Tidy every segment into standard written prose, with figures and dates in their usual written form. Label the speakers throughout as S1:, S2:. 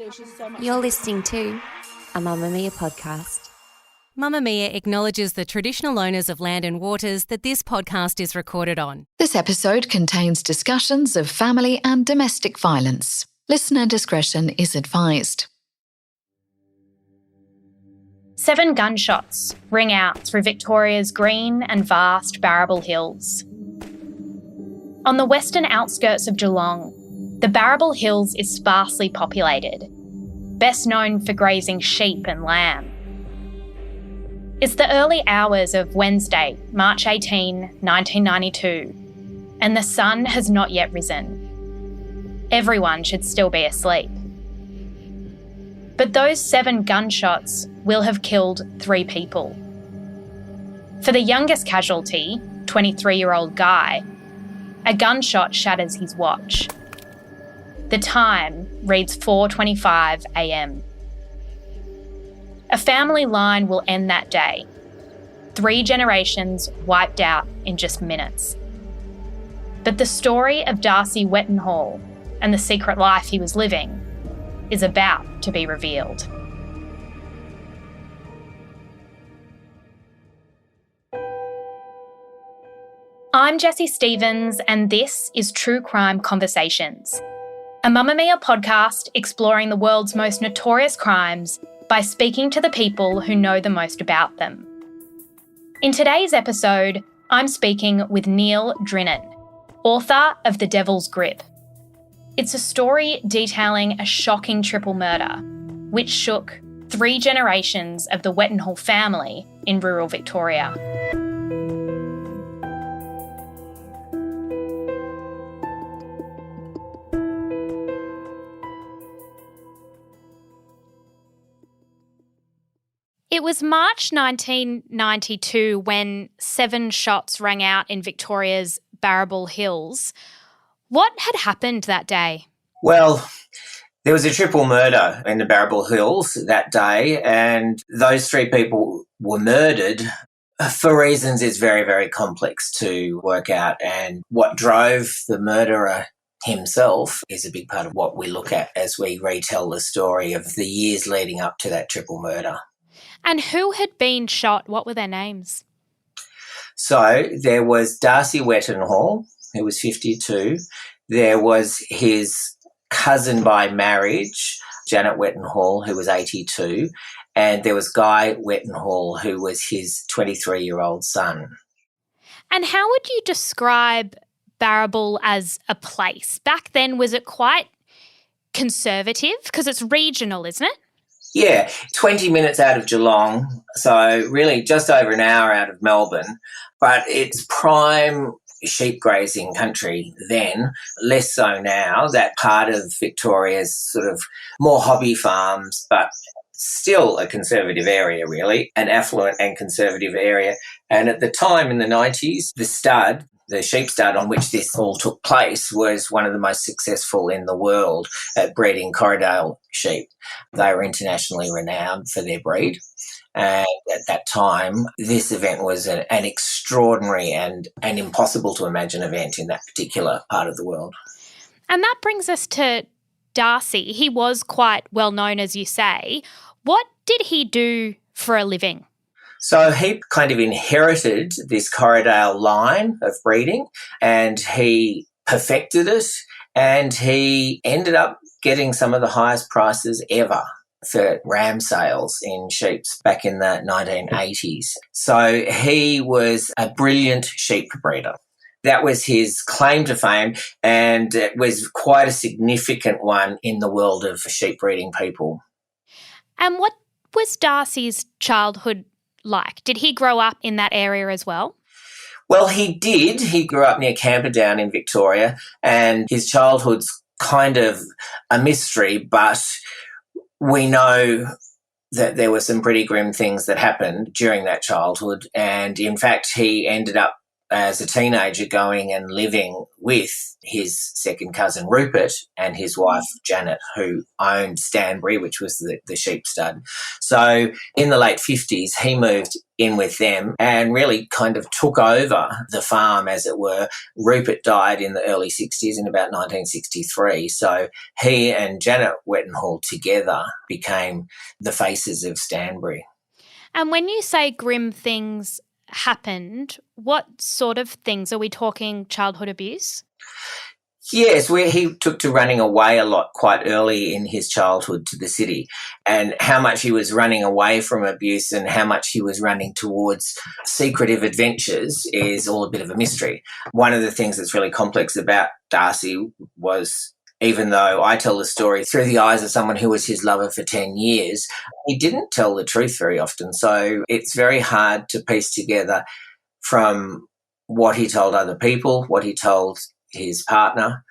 S1: There's just so much.
S2: You're listening to a Mamamia podcast.
S3: Mamamia acknowledges the traditional owners of land and waters that this podcast is recorded on.
S4: This episode contains discussions of family and domestic violence. Listener discretion is advised.
S5: 7 gunshots ring out through Victoria's green and vast Barrabool Hills. On the western outskirts of Geelong, the Barrabool Hills is sparsely populated, best known for grazing sheep and lamb. It's the early hours of Wednesday, March 18, 1992, and the sun has not yet risen. Everyone should still be asleep. But those 7 gunshots will have killed 3 people. For the youngest casualty, 23-year-old Guy, a gunshot shatters his watch. The time reads 4:25 a.m. A family line will end that day. 3 generations wiped out in just minutes. But the story of Darcy Wettenhall and the secret life he was living is about to be revealed. I'm Jessie Stevens, and this is True Crime Conversations, a Mamamia podcast exploring the world's most notorious crimes by speaking to the people who know the most about them. In today's episode, I'm speaking with Neil Drinnan, author of The Devil's Grip. It's a story detailing a shocking triple murder, which shook 3 generations of the Wettenhall family in rural Victoria. It was March 1992 when 7 shots rang out in Victoria's Barrabool Hills. What had happened that day?
S6: Well, there was a triple murder in the Barrabool Hills that day, and those 3 people were murdered for reasons it's very, very complex to work out. And what drove the murderer himself is a big part of what we look at as we retell the story of the years leading up to that triple murder.
S5: And who had been shot? What were their names?
S6: So there was Darcy Wettenhall, who was 52. There was his cousin by marriage, Janet Wettenhall, who was 82. And there was Guy Wettenhall, who was his 23-year-old son.
S5: And how would you describe Barrabool as a place? Back then, was it quite conservative? Because it's regional, isn't it?
S6: Yeah, 20 minutes out of Geelong, so really just over an hour out of Melbourne, but it's prime sheep grazing country then, less so now. That part of Victoria's sort of more hobby farms, but still a conservative area really, an affluent and conservative area. And at the time in the 90s, the sheep stud on which this all took place was one of the most successful in the world at breeding Corriedale sheep. They were internationally renowned for their breed. And at that time, this event was an extraordinary and an impossible to imagine event in that particular part of the world.
S5: And that brings us to Darcy. He was quite well known, as you say. What did he do for a living?
S6: So he kind of inherited this Corriedale line of breeding and he perfected it, and he ended up getting some of the highest prices ever for ram sales in sheep back in the 1980s. So he was a brilliant sheep breeder. That was his claim to fame, and it was quite a significant one in the world of sheep breeding people.
S5: And what was Darcy's childhood like? Did he grow up in that area as well?
S6: Well, he did. He grew up near Camperdown in Victoria, and his childhood's kind of a mystery, but we know that there were some pretty grim things that happened during that childhood. And in fact, he ended up as a teenager going and living with his second cousin Rupert and his wife Janet, who owned Stanbury, which was the sheep stud. So in the late 50s, he moved in with them and really kind of took over the farm, as it were. Rupert died in the early 60s, in about 1963. So he and Janet Wettenhall together became the faces of Stanbury.
S5: And when you say grim things happened, what sort of things? Are we talking childhood abuse?
S6: Yes, he took to running away a lot quite early in his childhood to the city, and how much he was running away from abuse and how much he was running towards secretive adventures is all a bit of a mystery. One of the things that's really complex about Darcy was, even though I tell the story through the eyes of someone who was his lover for 10 years, he didn't tell the truth very often. So it's very hard to piece together from what he told other people, what he told his partner,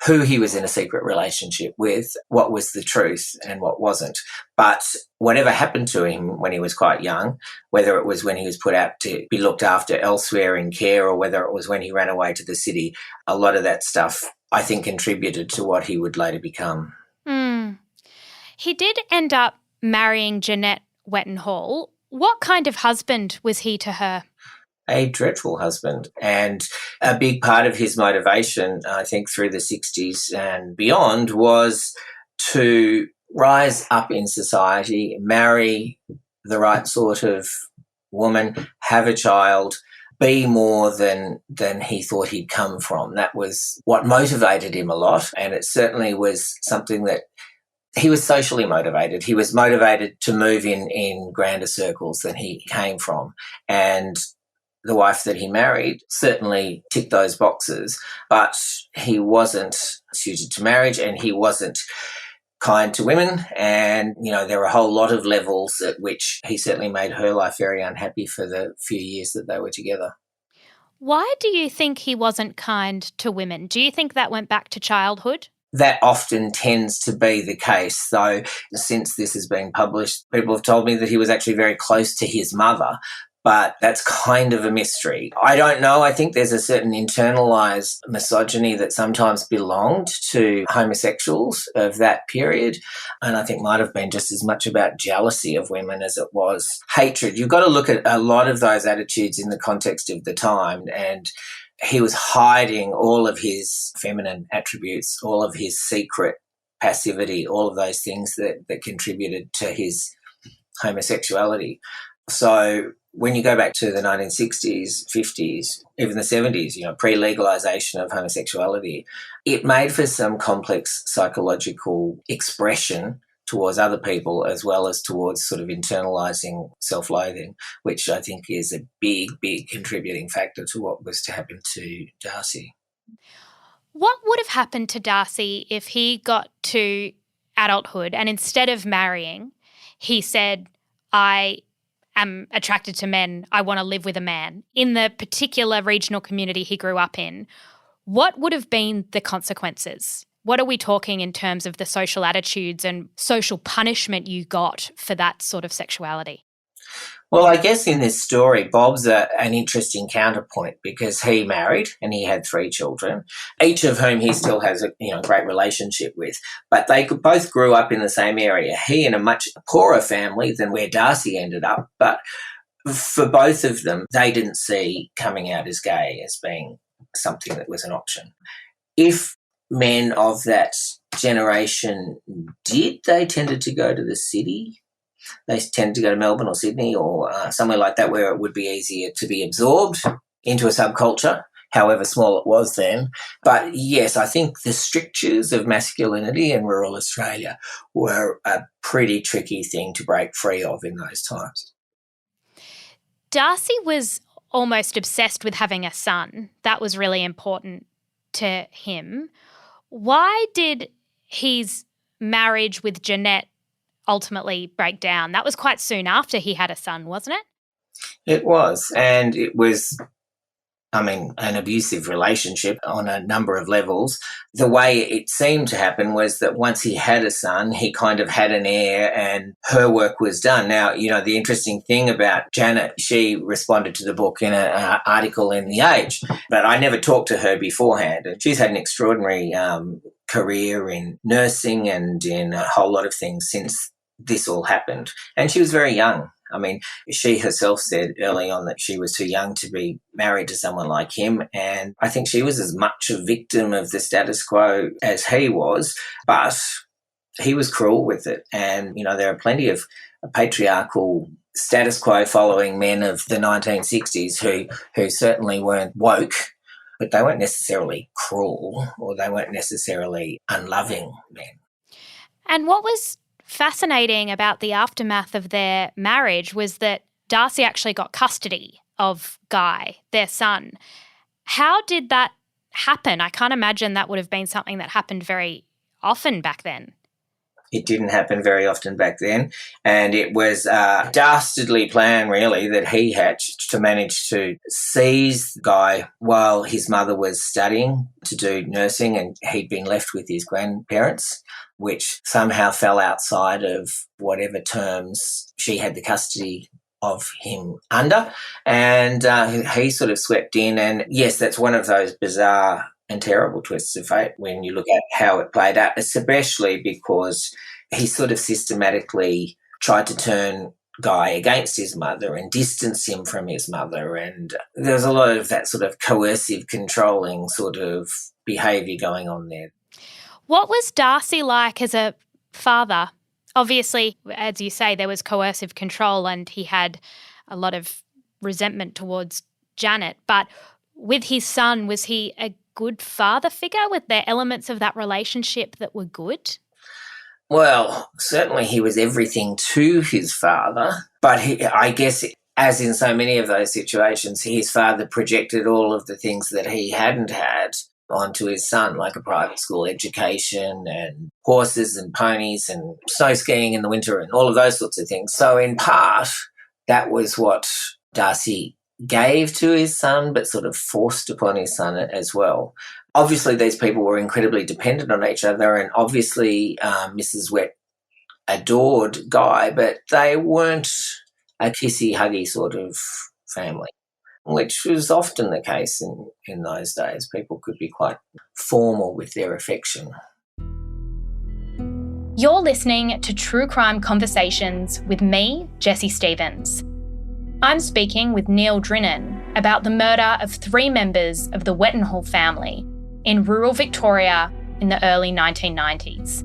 S6: who he was in a secret relationship with, what was the truth and what wasn't. But whatever happened to him when he was quite young, whether it was when he was put out to be looked after elsewhere in care or whether it was when he ran away to the city, a lot of that stuff, I think, contributed to what he would later become.
S5: He did end up marrying Jeanette Wettenhall. What kind of husband was he to her?
S6: A dreadful husband. And a big part of his motivation, I think, through the 60s and beyond was to rise up in society, marry the right sort of woman, have a child, be more than he thought he'd come from. That was what motivated him a lot, and it certainly was something that he was socially motivated. He was motivated to move in grander circles than he came from, and the wife that he married certainly ticked those boxes, but he wasn't suited to marriage and he wasn't kind to women. And, you know, there were a whole lot of levels at which he certainly made her life very unhappy for the few years that they were together.
S5: Why do you think he wasn't kind to women? Do you think that went back to childhood?
S6: That often tends to be the case, though since this has been published, people have told me that he was actually very close to his mother, but that's kind of a mystery. I don't know. I think there's a certain internalised misogyny that sometimes belonged to homosexuals of that period, and I think might have been just as much about jealousy of women as it was hatred. You've got to look at a lot of those attitudes in the context of the time, and he was hiding all of his feminine attributes, all of his secret passivity, all of those things that contributed to his homosexuality. So when you go back to the 1960s, 50s, even the 70s, you know, pre-legalisation of homosexuality, it made for some complex psychological expression towards other people as well as towards sort of internalising self-loathing, which I think is a big, big contributing factor to what was to happen to Darcy.
S5: What would have happened to Darcy if he got to adulthood and instead of marrying, he said, I am attracted to men, I want to live with a man, in the particular regional community he grew up in? What would have been the consequences? What are we talking in terms of the social attitudes and social punishment you got for that sort of sexuality?
S6: Well, I guess in this story, Bob's an interesting counterpoint because he married and he had 3 children, each of whom he still has a great relationship with. But they both grew up in the same area. He in a much poorer family than where Darcy ended up. But for both of them, they didn't see coming out as gay as being something that was an option. If men of that generation did, they tended to go to the city. They tend to go to Melbourne or Sydney or somewhere like that where it would be easier to be absorbed into a subculture, however small it was then. But yes, I think the strictures of masculinity in rural Australia were a pretty tricky thing to break free of in those times.
S5: Darcy was almost obsessed with having a son. That was really important to him. Why did his marriage with Jeanette ultimately break down? That was quite soon after he had a son, wasn't it?
S6: It was, and it was an abusive relationship on a number of levels. The way it seemed to happen was that once he had a son, he kind of had an heir and her work was done. Now, the interesting thing about Janet, she responded to the book in an article in The Age, but I never talked to her beforehand. And she's had an extraordinary career in nursing and in a whole lot of things since this all happened. And she was very young. She herself said early on that she was too young to be married to someone like him, and I think she was as much a victim of the status quo as he was, but he was cruel with it. And, there are plenty of patriarchal status quo following men of the 1960s who certainly weren't woke, but they weren't necessarily cruel or they weren't necessarily unloving men.
S5: And what was fascinating about the aftermath of their marriage was that Darcy actually got custody of Guy, their son. How did that happen? I can't imagine that would have been something that happened very often back then.
S6: It didn't happen very often back then, and it was a dastardly plan, really, that he hatched to manage to seize Guy while his mother was studying to do nursing, and he'd been left with his grandparents, which somehow fell outside of whatever terms she had the custody of him under. And he sort of swept in. And yes, that's one of those bizarre and terrible twists of fate when you look at how it played out, especially because he sort of systematically tried to turn Guy against his mother and distance him from his mother. And there's a lot of that sort of coercive, controlling sort of behaviour going on there.
S5: What was Darcy like as a father? Obviously, as you say, there was coercive control and he had a lot of resentment towards Janet. But with his son, was he a good father figure? Were there elements of that relationship that were good?
S6: Well, certainly he was everything to his father, but I guess, as in so many of those situations, his father projected all of the things that he hadn't had onto his son, like a private school education and horses and ponies and snow skiing in the winter and all of those sorts of things. So in part, that was what Darcy gave to his son, but sort of forced upon his son as well. Obviously, these people were incredibly dependent on each other, and obviously Mrs. Wett adored Guy, but they weren't a kissy-huggy sort of family, which was often the case in those days. People could be quite formal with their affection.
S5: You're listening to True Crime Conversations with me, Jessie Stevens. I'm speaking with Neil Drinnan about the murder of 3 members of the Wettenhall family in rural Victoria in the early 1990s.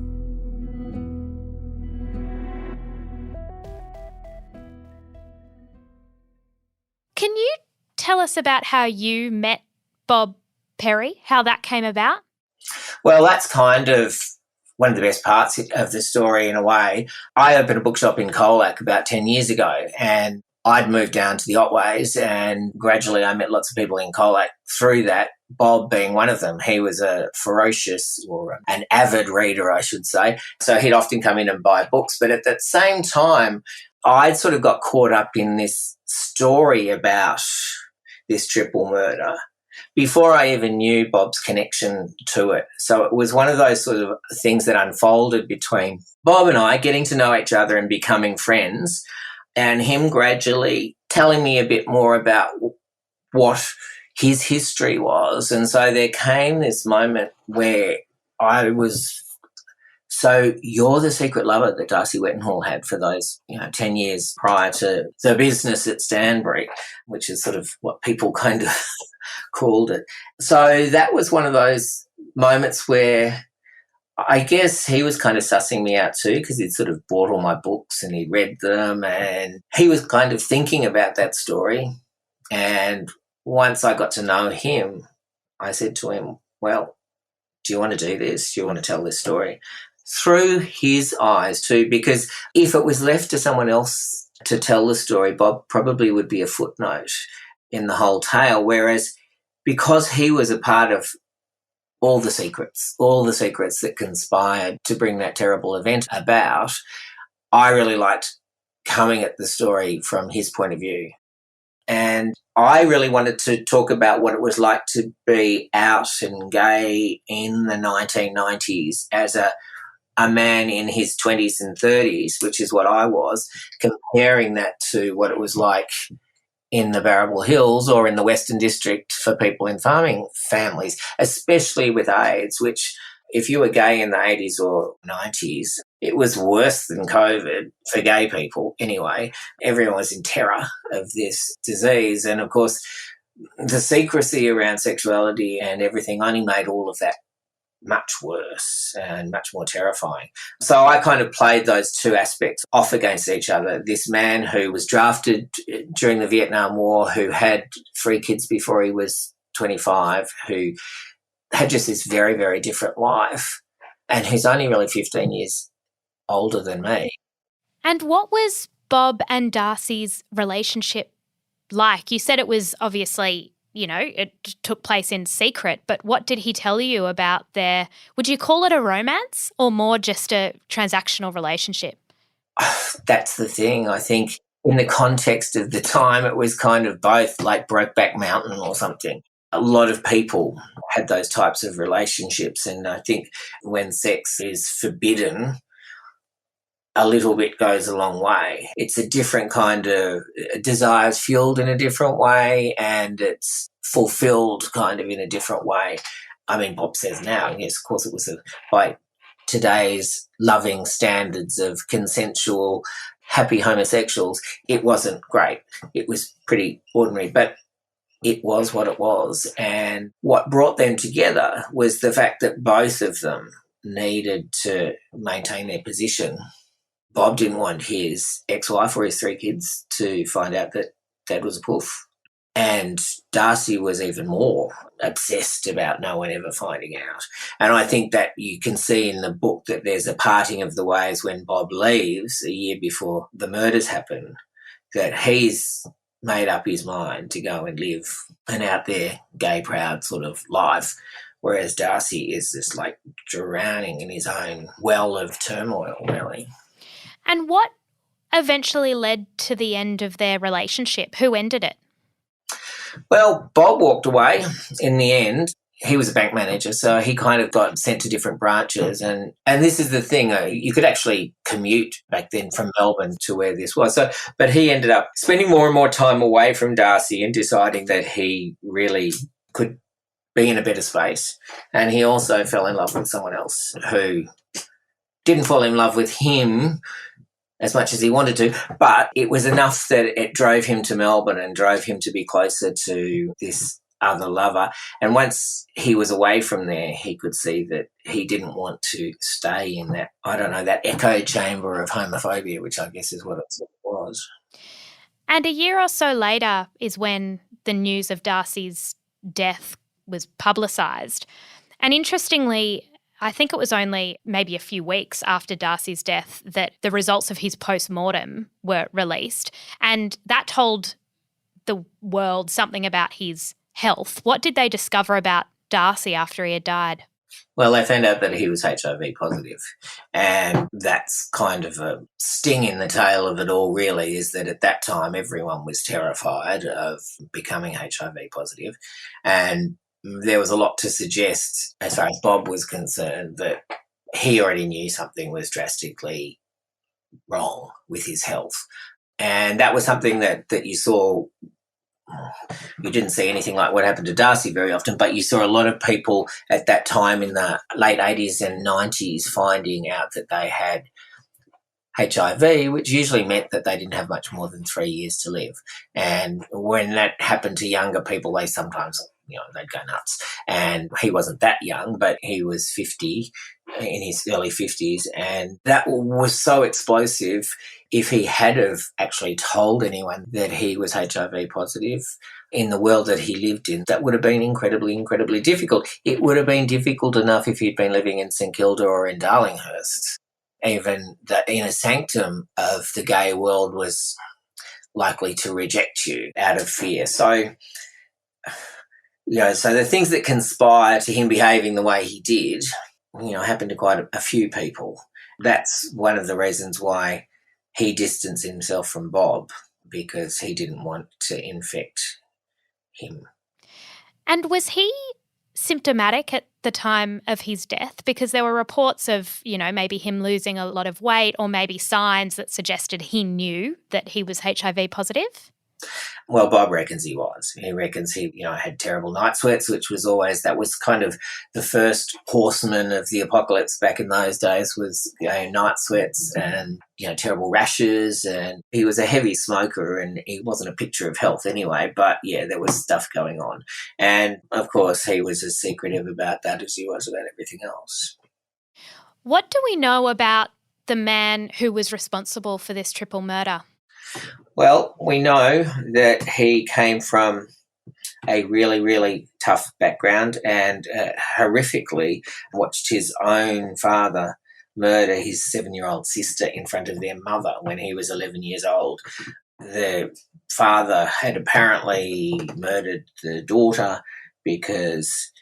S5: Can you tell us about how you met Bob Perry, how that came about?
S6: Well, that's kind of one of the best parts of the story in a way. I opened a bookshop in Colac about 10 years ago, and I'd moved down to the Otways, and gradually I met lots of people in Colac through that, Bob being one of them. He was a ferocious, or an avid reader, I should say. So he'd often come in and buy books. But at that same time, I'd sort of got caught up in this story about this triple murder before I even knew Bob's connection to it. So it was one of those sort of things that unfolded between Bob and I, getting to know each other and becoming friends, and him gradually telling me a bit more about what his history was. And so there came this moment where I was, so you're the secret lover that Darcy Wettenhall had for those 10 years prior to the business at Stanbury, which is sort of what people kind of called it. So that was one of those moments where I guess he was kind of sussing me out too, because he'd sort of bought all my books and he read them, and he was kind of thinking about that story. And once I got to know him, I said to him, well, do you want to do this? Do you want to tell this story? Through his eyes too, because if it was left to someone else to tell the story, Bob probably would be a footnote in the whole tale, whereas because he was a part of all the secrets that conspired to bring that terrible event about, I really liked coming at the story from his point of view. And I really wanted to talk about what it was like to be out and gay in the 1990s as a man in his 20s and 30s, which is what I was, comparing that to what it was like in the Barrabool Hills or in the Western District for people in farming families, especially with AIDS, which if you were gay in the 80s or 90s, it was worse than COVID for gay people anyway. Everyone was in terror of this disease. And, of course, the secrecy around sexuality and everything only made all of that much worse and much more terrifying. So I kind of played those two aspects off against each other. This man who was drafted during the Vietnam War, who had 3 kids before he was 25, who had just this very, very different life, and who's only really 15 years older than me.
S5: And what was Bob and Darcy's relationship like? You said it was obviously, it took place in secret, but what did he tell you about would you call it a romance or more just a transactional relationship?
S6: That's the thing. I think in the context of the time, it was kind of both, like Brokeback Mountain or something. A lot of people had those types of relationships, and I think when sex is forbidden, a little bit goes a long way. It's a different kind of desires fueled in a different way, and it's fulfilled kind of in a different way. I mean, Bob says now, and yes, of course, it was by today's loving standards of consensual, happy homosexuals, it wasn't great. It was pretty ordinary, but it was what it was. And what brought them together was the fact that both of them needed to maintain their position. Bob didn't want his ex-wife or his 3 kids to find out that Dad was a poof. And Darcy was even more obsessed about no one ever finding out. And I think that you can see in the book that there's a parting of the ways when Bob leaves a year before the murders happen, that he's made up his mind to go and live an out there, gay, proud sort of life, whereas Darcy is just like drowning in his own well of turmoil, really.
S5: And what eventually led to the end of their relationship? Who ended it?
S6: Well, Bob walked away in the end. He was a bank manager, so he kind of got sent to different branches. And this is the thing, you could actually commute back then from Melbourne to where this was. But he ended up spending more and more time away from Darcy and deciding that he really could be in a better space. And he also fell in love with someone else who didn't fall in love with him as much as he wanted to, but it was enough that it drove him to Melbourne and drove him to be closer to this other lover. And once he was away from there, he could see that he didn't want to stay in that, that echo chamber of homophobia, which I guess is what it was.
S5: And a year or so later is when the news of Darcy's death was publicised. And interestingly, I think it was only maybe a few weeks after Darcy's death that the results of his post-mortem were released, and that told the world something about his health. What did they discover about Darcy after he had died?
S6: Well, they found out that he was HIV positive, and that's kind of a sting in the tail of it all, really, is that at that time everyone was terrified of becoming HIV positive, and there was a lot to suggest, as far as Bob was concerned, that he already knew something was drastically wrong with his health. And that was something that you saw. You didn't see anything like what happened to Darcy very often, but you saw a lot of people at that time in the late 80s and 90s finding out that they had HIV, which usually meant that they didn't have much more than 3 years to live. And when that happened to younger people, they sometimes, they'd go nuts. And he wasn't that young, but he was 50, in his early 50s. And that was so explosive. If he had have actually told anyone that he was HIV positive in the world that he lived in, that would have been incredibly, incredibly difficult. It would have been difficult enough if he'd been living in St Kilda or in Darlinghurst. Even the inner sanctum of the gay world was likely to reject you out of fear. So, so the things that conspire to him behaving the way he did, happened to quite a few people. That's one of the reasons why he distanced himself from Bob because he didn't want to infect him.
S5: And was he symptomatic at the time of his death? Because there were reports of, maybe him losing a lot of weight or maybe signs that suggested he knew that he was HIV positive.
S6: Well, Bob reckons he was. He reckons he, had terrible night sweats, that was kind of the first horseman of the apocalypse back in those days was, night sweats and, terrible rashes. And he was a heavy smoker and he wasn't a picture of health anyway. But, yeah, there was stuff going on. And, of course, he was as secretive about that as he was about everything else.
S5: What do we know about the man who was responsible for this triple murder?
S6: Well, we know that he came from a really, really tough background and horrifically watched his own father murder his 7-year-old sister in front of their mother when he was 11 years old. The father had apparently murdered the daughter because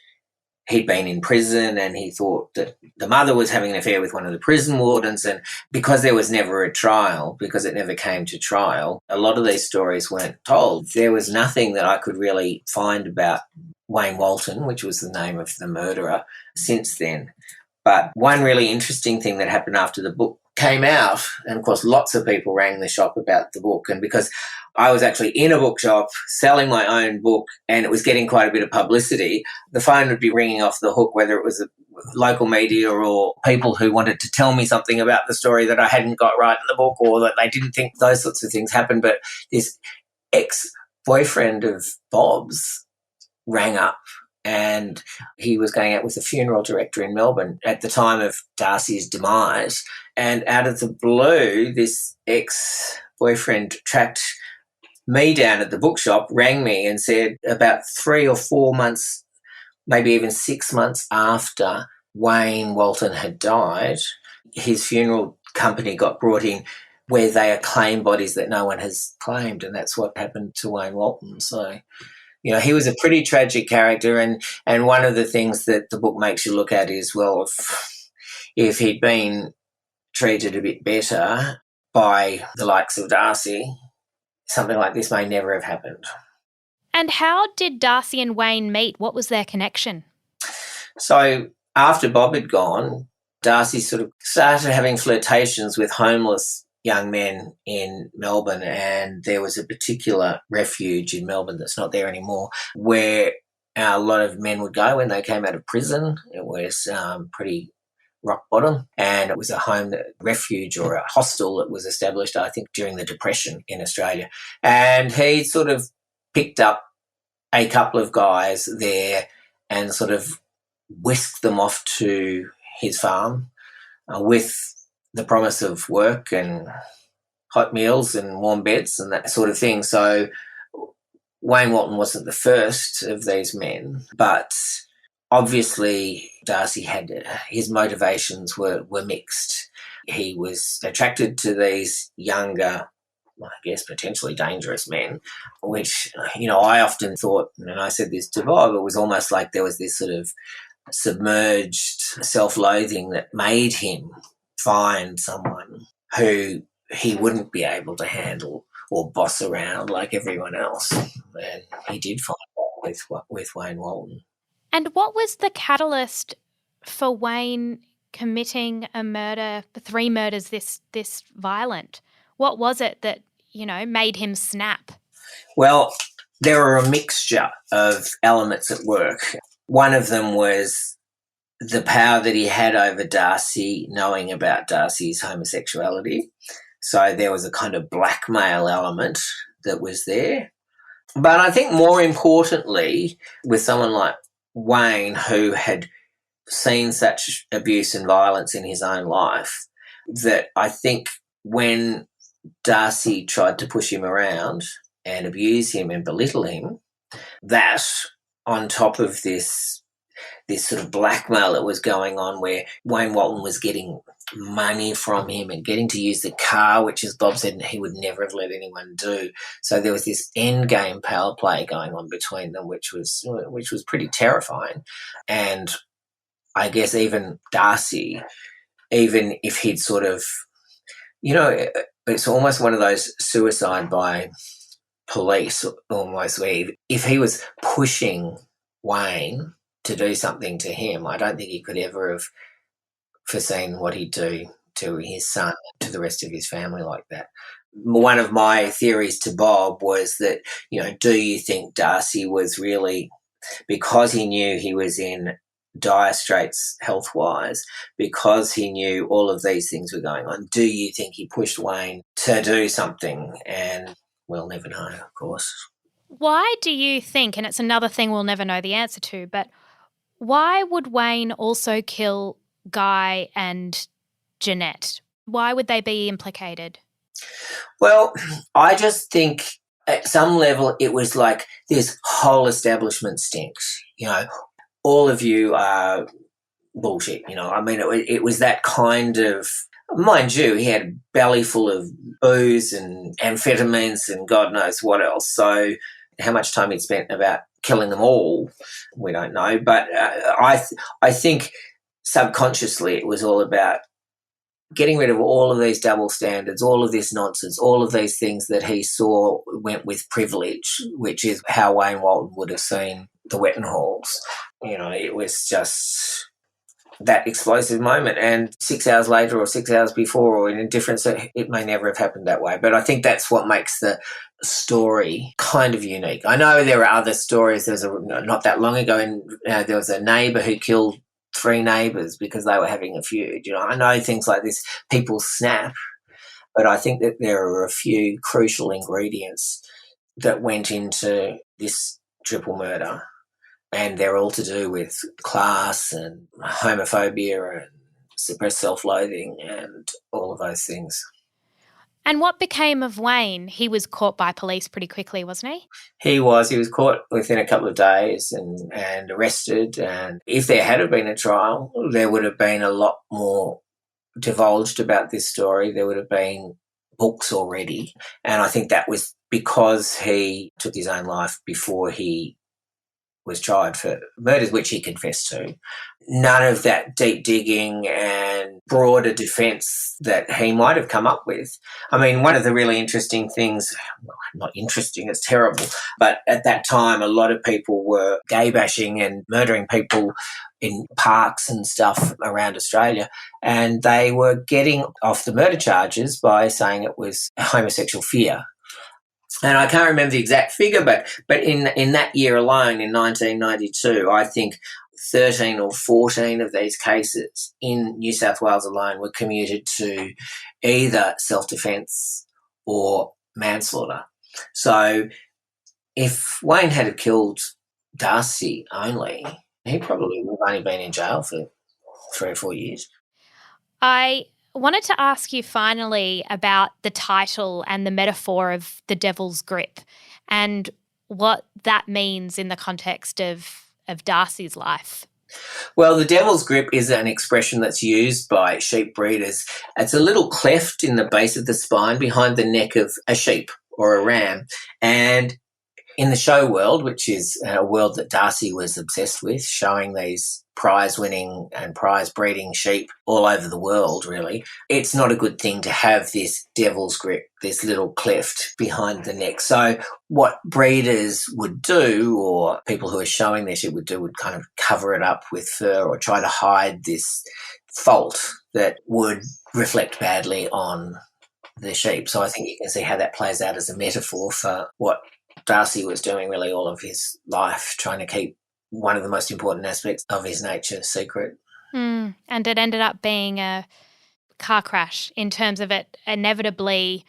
S6: he'd been in prison and he thought that the mother was having an affair with one of the prison wardens, and because there was never a trial, because it never came to trial, a lot of these stories weren't told. There was nothing that I could really find about Wayne Walton, which was the name of the murderer, since then. But one really interesting thing that happened after the book came out, and of course lots of people rang the shop about the book, and because I was actually in a bookshop selling my own book and it was getting quite a bit of publicity, the phone would be ringing off the hook, whether it was a local media or people who wanted to tell me something about the story that I hadn't got right in the book or that they didn't think those sorts of things happened. But this ex-boyfriend of Bob's rang up and he was going out with a funeral director in Melbourne at the time of Darcy's demise. And out of the blue, this ex-boyfriend tracked me down at the bookshop, rang me and said about 3 or 4 months, maybe even 6 months after Wayne Walton had died, his funeral company got brought in where they acclaim bodies that no one has claimed, and that's what happened to Wayne Walton. So, he was a pretty tragic character, and one of the things that the book makes you look at is, well, if he'd been treated a bit better by the likes of Darcy, something like this may never have happened.
S5: And how did Darcy and Wayne meet? What was their connection?
S6: So after Bob had gone, Darcy sort of started having flirtations with homeless young men in Melbourne, and there was a particular refuge in Melbourne that's not there anymore where a lot of men would go when they came out of prison. It was pretty rock bottom, and it was a refuge or a hostel that was established, I think, during the Depression in Australia. And he sort of picked up a couple of guys there and sort of whisked them off to his farm with the promise of work and hot meals and warm beds and that sort of thing. So Wayne Walton wasn't the first of these men, but obviously Darcy had his motivations were mixed. He was attracted to these younger, I guess potentially dangerous men, which, I often thought, and I said this to Bob, it was almost like there was this sort of submerged self-loathing that made him find someone who he wouldn't be able to handle or boss around like everyone else. And he did find that with Wayne Walton.
S5: And what was the catalyst for Wayne committing a murder, 3 murders this violent? What was it that, made him snap?
S6: Well, there were a mixture of elements at work. One of them was the power that he had over Darcy, knowing about Darcy's homosexuality. So there was a kind of blackmail element that was there. But I think more importantly, with someone like Wayne, who had seen such abuse and violence in his own life, that I think when Darcy tried to push him around and abuse him and belittle him, that on top of this sort of blackmail that was going on where Wayne Walton was getting money from him and getting to use the car, which, as Bob said, he would never have let anyone do. So there was this end game power play going on between them, which was pretty terrifying. And I guess even Darcy, even if he'd sort of, it's almost one of those suicide by police almost, where if he was pushing Wayne to do something to him, I don't think he could ever have foreseen what he'd do to his son, to the rest of his family like that. One of my theories to Bob was that, do you think Darcy was really, because he knew he was in dire straits health-wise, because he knew all of these things were going on, do you think he pushed Wayne to do something? And we'll never know, of course.
S5: Why do you think, and it's another thing we'll never know the answer to, but why would Wayne also kill Guy and Jeanette? Why would they be implicated?
S6: Well, I just think at some level it was like this whole establishment stinks. All of you are bullshit. I mean, it was that kind of, mind you, he had a belly full of booze and amphetamines and God knows what else. So how much time he'd spent about killing them all, we don't know. But I think subconsciously it was all about getting rid of all of these double standards, all of this nonsense, all of these things that he saw went with privilege, which is how Wayne Walton would have seen the Wettenhalls. It was just that explosive moment. And 6 hours later or 6 hours before or in a different, it may never have happened that way. But I think that's what makes the story kind of unique. I know there are other stories. Not that long ago, there was a neighbour who killed 3 neighbours because they were having a feud. I know things like this, people snap, but I think that there are a few crucial ingredients that went into this triple murder, and they're all to do with class and homophobia and suppressed self-loathing and all of those things.
S5: And what became of Wayne? He was caught by police pretty quickly, wasn't he?
S6: He was caught within a couple of days and arrested. And if there had been a trial, there would have been a lot more divulged about this story. There would have been books already. And I think that was because he took his own life before he was tried for murders, which he confessed to. None of that deep digging and broader defence that he might have come up with. I mean, one of the really interesting things, well, not interesting, it's terrible, but at that time a lot of people were gay bashing and murdering people in parks and stuff around Australia, and they were getting off the murder charges by saying it was homosexual fear. And I can't remember the exact figure, but in that year alone, in 1992, I think 13 or 14 of these cases in New South Wales alone were commuted to either self-defence or manslaughter. So if Wayne had killed Darcy only, he probably would have only been in jail for 3 or 4 years.
S5: I wanted to ask you finally about the title and the metaphor of the devil's grip and what that means in the context of Darcy's life.
S6: Well, the devil's grip is an expression that's used by sheep breeders. It's a little cleft in the base of the spine behind the neck of a sheep or a ram. And in the show world, which is a world that Darcy was obsessed with, showing these prize-winning and prize-breeding sheep all over the world, really, it's not a good thing to have this devil's grip, this little cleft behind the neck. So what breeders would do, or people who are showing their sheep would do, would kind of cover it up with fur or try to hide this fault that would reflect badly on the sheep. So I think you can see how that plays out as a metaphor for what Darcy was doing really all of his life, trying to keep one of the most important aspects of his nature secret.
S5: And it ended up being a car crash in terms of it inevitably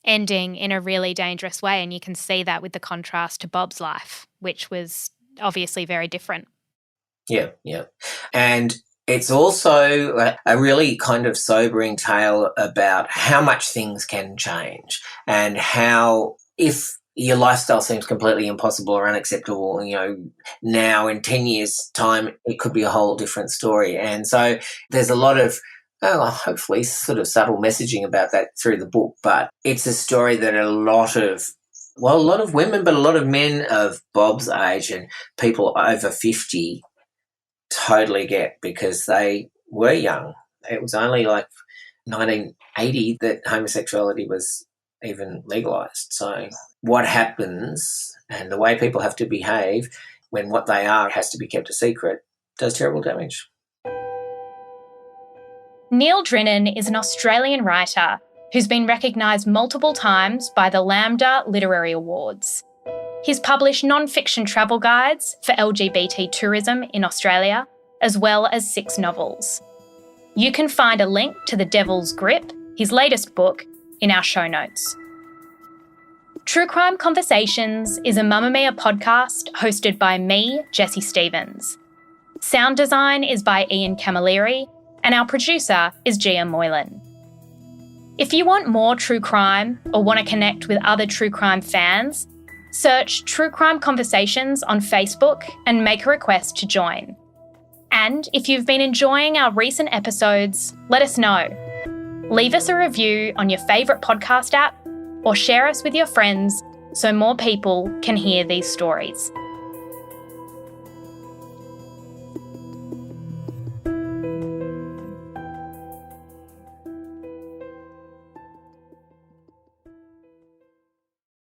S5: ending in a really dangerous way. And you can see that with the contrast to Bob's life, which was obviously very different.
S6: Yeah. And it's also a really kind of sobering tale about how much things can change and how, if your lifestyle seems completely impossible or unacceptable, now in 10 years' time, it could be a whole different story. And so there's a lot of, hopefully sort of subtle messaging about that through the book, but it's a story that a lot of women, but a lot of men of Bob's age and people over 50 totally get, because they were young. It was only like 1980 that homosexuality was even legalised. So what happens and the way people have to behave when what they are has to be kept a secret does terrible damage.
S5: Neil Drinnan is an Australian writer who's been recognised multiple times by the Lambda Literary Awards. He's published non-fiction travel guides for LGBT tourism in Australia, as well as 6 novels. You can find a link to The Devil's Grip, his latest book, in our show notes. True Crime Conversations is a Mamamia podcast hosted by me, Jessie Stevens. Sound design is by Ian Camilleri, and our producer is Gia Moylan. If you want more true crime or want to connect with other true crime fans, search True Crime Conversations on Facebook and make a request to join. And if you've been enjoying our recent episodes, let us know. Leave us a review on your favourite podcast app or share us with your friends so more people can hear these stories.